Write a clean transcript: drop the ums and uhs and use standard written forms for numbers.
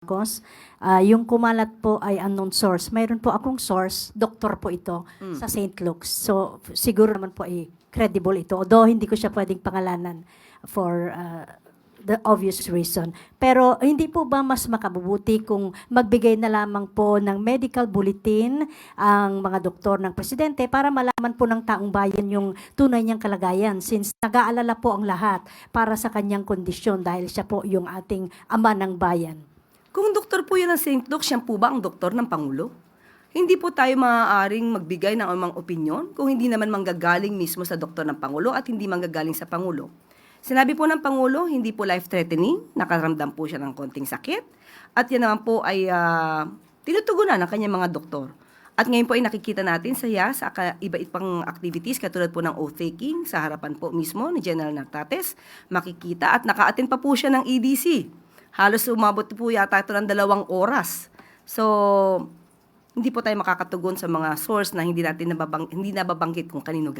Marcos. Yung kumalat po ay unknown source. Mayroon po akong source, doktor po ito sa St. Luke's. So siguro naman po ay credible ito. Although hindi ko siya pwedeng pangalanan for the obvious reason. Pero hindi po ba mas makabubuti kung magbigay na lamang po ng medical bulletin ang mga doktor ng presidente para malaman po ng taong bayan yung tunay niyang kalagayan, since nag-aalala po ang lahat para sa kanyang kondisyon dahil siya po yung ating ama ng bayan. Kung doktor po yan ng St. Luke, siya po ba ang doktor ng Pangulo? Hindi po tayo maaaring magbigay ng amang opinyon kung hindi naman manggagaling mismo sa doktor ng Pangulo at hindi manggagaling sa Pangulo. Sinabi po ng Pangulo, hindi po life-threatening, nakaramdam po siya ng konting sakit, at yan naman po ay tinutugunan ng kanyang mga doktor. At ngayon po ay nakikita natin sa iba-ibang pang activities katulad po ng oath-taking sa harapan po mismo ni General Nartates, makikita at naka-attend pa po siya ng EDC. Halos umabot po yata ito ng 2 oras. So, hindi po tayo makakatugon sa mga source na hindi nababanggit kung kanino galing.